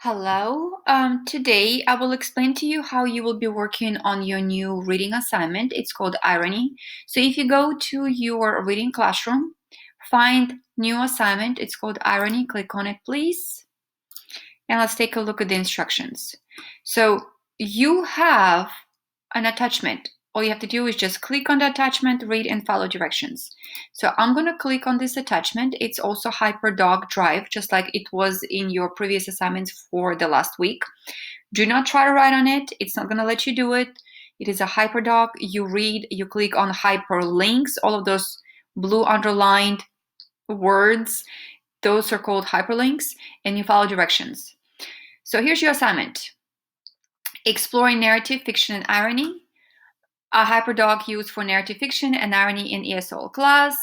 Hello. Today I will explain to you how you will be working on your new reading assignment. It's called Irony. So if you go to your reading classroom, find new assignment. It's called Irony. Click on it, please. And let's take a look at the instructions. So you have an attachment. All you have to do is just click on the attachment, read and follow directions. So I'm going to click on this attachment. It's also HyperDoc Drive, just like it was in your previous assignments for the last week. Do not try to write on it. It's not going to let you do it. It is a HyperDoc. You read, you click on hyperlinks, all of those blue underlined words, those are called hyperlinks, and you follow directions. So here's your assignment. Exploring narrative, fiction, and irony. A HyperDoc used for narrative fiction and irony in ESOL class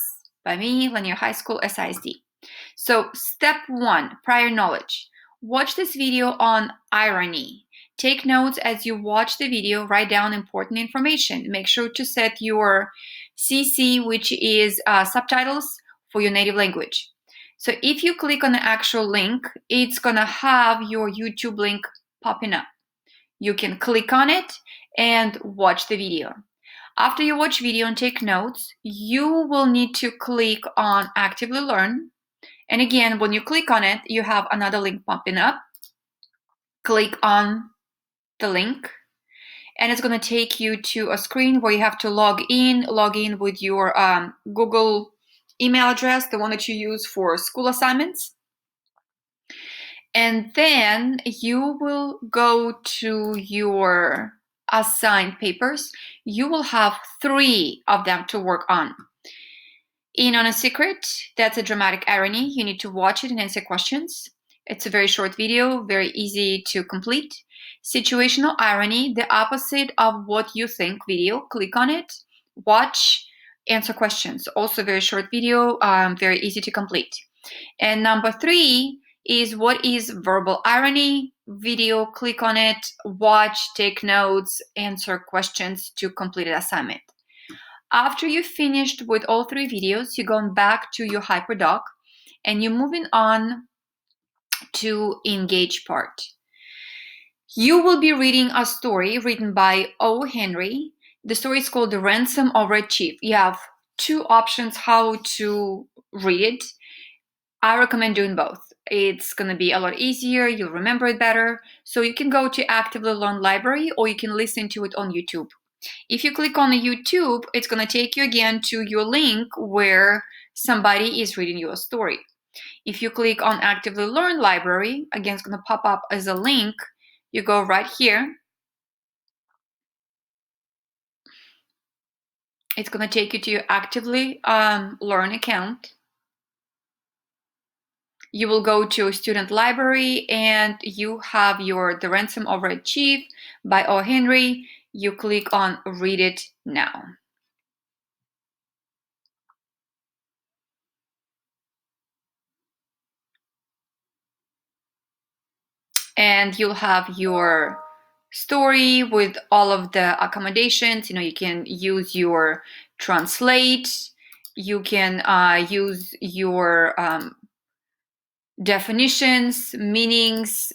by me, Lanier High School, SISD. So step 1, prior knowledge. Watch this video on irony. Take notes as you watch the video, write down important information. Make sure to set your CC, which is subtitles for your native language. So if you click on the actual link, it's gonna have your YouTube link popping up. You can click on it and watch the video. After you watch video and take notes, you will need to click on Actively Learn. And again, when you click on it, you have another link popping up. Click on the link, and it's going to take you to a screen where you have to log in with your Google email address, the one that you use for school assignments. And then you will go to your assigned papers. You will have 3 of them to work on. In on a Secret, that's a dramatic irony. You need to watch it and answer questions. It's a very short video, very easy to complete. Situational irony, the opposite of what you think video. Click on it, watch, answer questions. Also very short video, very easy to complete. And number 3 is what is verbal irony video. Click on it, watch, take notes, answer questions to complete an assignment. After you've finished with all 3 videos, you're going back to your HyperDoc and you're moving on to engage part. You will be reading a story written by O. Henry. The story is called The Ransom of Red Chief. You have 2 options how to read it. I recommend doing both. It's going to be a lot easier. You'll remember it better. So you can go to Actively Learn Library or you can listen to it on YouTube. If you click on the YouTube, it's going to take you again to your link where somebody is reading your story. If you click on Actively Learn Library, again, it's going to pop up as a link. You go right here. It's going to take you to your Actively Learn account. You will go to Student Library and you have your The Ransom of Red Chief by O. Henry. You click on Read It Now. And you'll have your story with all of the accommodations. You can use your translate. You can use your definitions, meanings.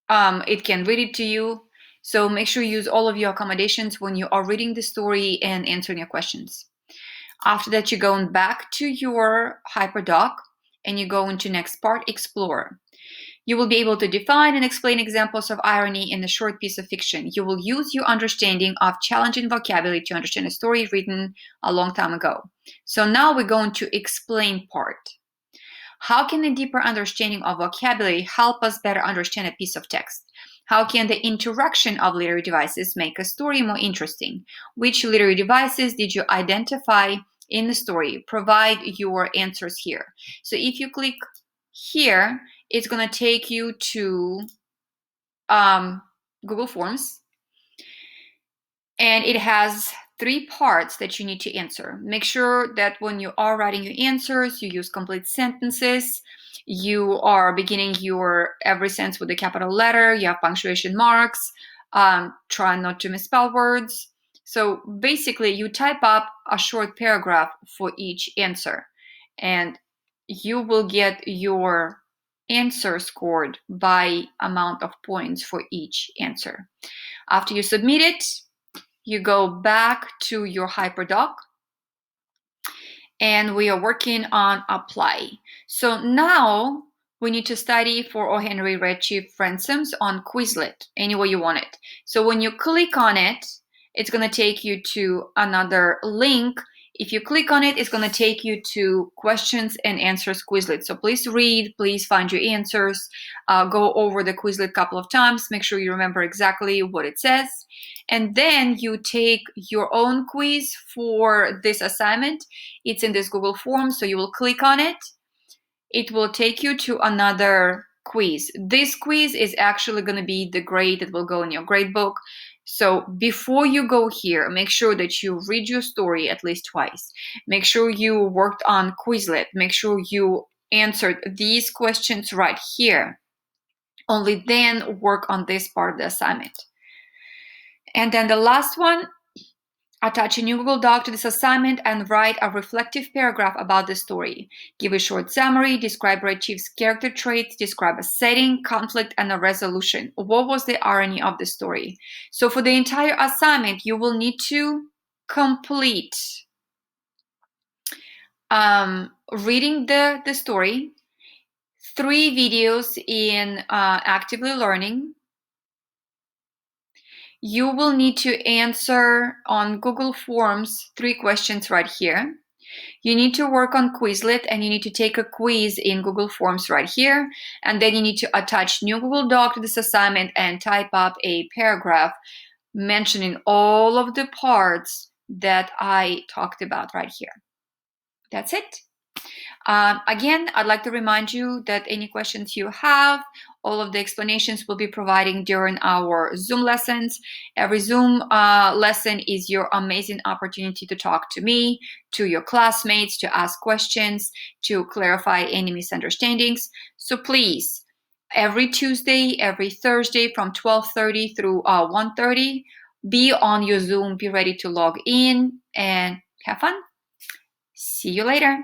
It can read it to you. So make sure you use all of your accommodations when you are reading the story and answering your questions. After that, you're going back to your HyperDoc and you go into next part, Explore. You will be able to define and explain examples of irony in a short piece of fiction. You will use your understanding of challenging vocabulary to understand a story written a long time ago. So now we're going to explain part. How can a deeper understanding of vocabulary help us better understand a piece of text? How can the interaction of literary devices make a story more interesting? Which literary devices did you identify in the story? Provide your answers here. So if you click here, it's going to take you to Google Forms. And it has 3 parts that you need to answer. Make sure that when you are writing your answers, you use complete sentences. You are beginning your every sentence with a capital letter. You have punctuation marks. Try not to misspell words. So basically, you type up a short paragraph for each answer. And you will get your answer scored by amount of points for each answer. After you submit it, you go back to your HyperDoc, and we are working on apply. So now we need to study for O. Henry Redshift ransoms on Quizlet, any way you want it. So when you click on it, it's going to take you to another link. If you click on it, it's going to take you to questions and answers Quizlet. So please read, please find your answers, go over the Quizlet a couple of times, make sure you remember exactly what it says. And then you take your own quiz for this assignment. It's in this Google form, so you will click on it. It will take you to another quiz. This quiz is actually going to be the grade that will go in your grade book. So before you go here, make sure that you read your story at least twice. Make sure you worked on Quizlet. Make sure you answered these questions right here. Only then work on this part of the assignment. And then the last one, attach a new Google Doc to this assignment and write a reflective paragraph about the story. Give a short summary, describe Redshift's character traits, describe a setting, conflict, and a resolution. What was the irony of the story? So for the entire assignment, you will need to complete reading the story, 3 videos in actively learning. You will need to answer on Google Forms 3 questions right here. You need to work on Quizlet, and you need to take a quiz in Google Forms right here. And then you need to attach new Google Doc to this assignment and type up a paragraph mentioning all of the parts that I talked about right here. That's it. Again, I'd like to remind you that any questions you have, all of the explanations we'll be providing during our Zoom lessons. Every Zoom lesson is your amazing opportunity to talk to me, to your classmates, to ask questions, to clarify any misunderstandings. So please, every Tuesday, every Thursday from 12:30 through 1:30, be on your Zoom, be ready to log in and have fun. See you later.